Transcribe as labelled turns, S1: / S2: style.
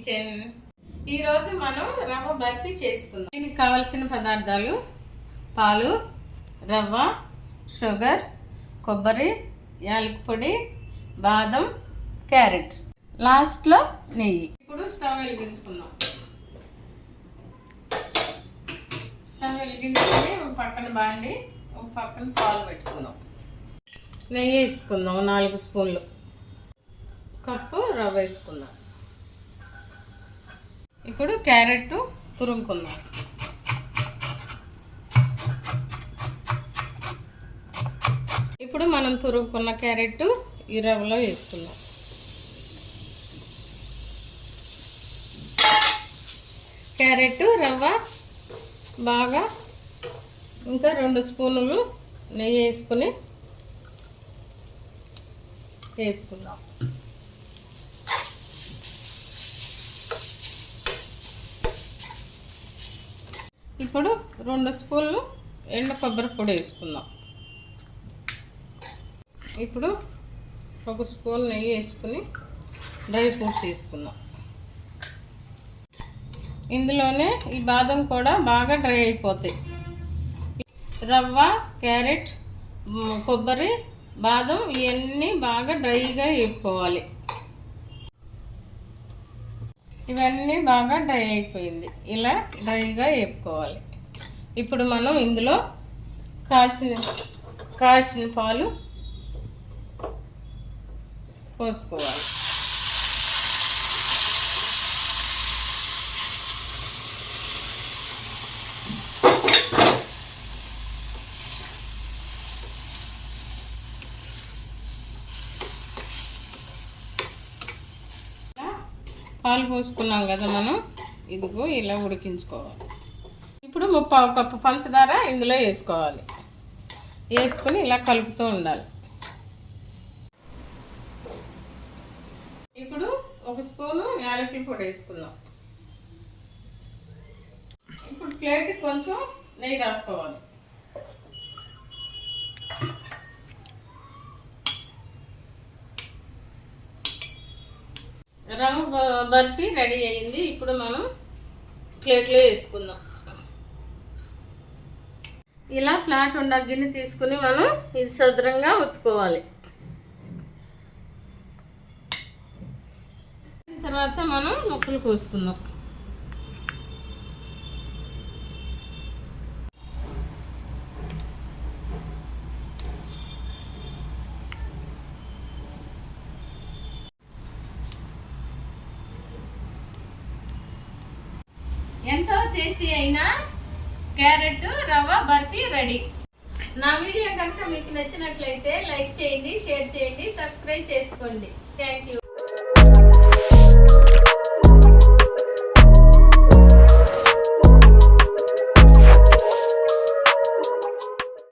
S1: Kitchen. ఈరోజు మనం రవ్వ బర్ఫీ చేసుకుందాం. దీనికి కావలసిన పదార్థాలు: పాలు, రవ్వ, షుగర్, కొబ్బరి, యాలకుల పొడి, బాదం, క్యారెట్, లాస్ట్లో నెయ్యి. ఇప్పుడు స్టవ్ వెలిగించుకుందాం. స్టవ్ వెలిగించుకొని ఒక పక్కన బాండి, ఒక పక్కన పాలు పెట్టుకుందాం. నెయ్యి వేసుకుందాం 4 స్పూన్లు. కప్పు రవ్వ వేసుకుందాం. ఇప్పుడు క్యారెట్ తురుముకుందాం. ఇప్పుడు మనం తురుముకున్న క్యారెట్ ఈ రవ్వలో వేసుకుందాం. క్యారెట్ రవ్వ బాగా ఇంకా 2 స్పూన్లు నెయ్యి వేసుకుని వేసుకుందాం. ఇప్పుడు 2 స్పూన్లు ఎండ కొబ్బరి పొడి వేసుకుందాం. ఇప్పుడు 1 స్పూన్ నెయ్యి వేసుకుని డ్రై ఫ్రూట్స్ వేసుకుందాం. ఇందులోనే ఈ బాదం కూడా బాగా డ్రై అయిపోతాయి. రవ్వ, క్యారెట్, కొబ్బరి, బాదం ఇవన్నీ బాగా డ్రైగా వేపుకోవాలి. ఇవన్నీ బాగా డ్రై అయిపోయింది. ఇలా డ్రైగా వేపుకోవాలి. ఇప్పుడు మనం ఇందులో కాచిన పాలు పోసుకోవాలి. పాలు పోసుకున్నాం కదా మనం, ఇదిగో ఇలా ఉడికించుకోవాలి. ఇప్పుడు 3/4 కప్పు పంచదార ఇందులో వేసుకోవాలి. వేసుకుని ఇలా కలుపుతూ ఉండాలి. ఇప్పుడు 1 స్పూను యాలకుల పొడి వేసుకుందాం. ఇప్పుడు ప్లేట్కి కొంచెం నెయ్యి రాసుకోవాలి. రవ్వ బర్ఫీ రెడీ అయింది. ఇప్పుడు మనం ప్లేట్లో వేసుకుందాం. ఇలా ఫ్లాట్ ఉన్న గిన్నె తీసుకుని మనం ఇది సదరంగా ఒత్తుకోవాలి. తర్వాత మనం ముక్కలు కోసుకుందాం. ఎంతో టేస్టీ అయిన క్యారెట్ రవ్వ బర్ఫీ రెడీ. నా వీడియో కనుక మీకు నచ్చినట్లయితే లైక్ చేయండి, షేర్ చేయండి, సబ్స్క్రైబ్ చేసుకోండి. Thank you.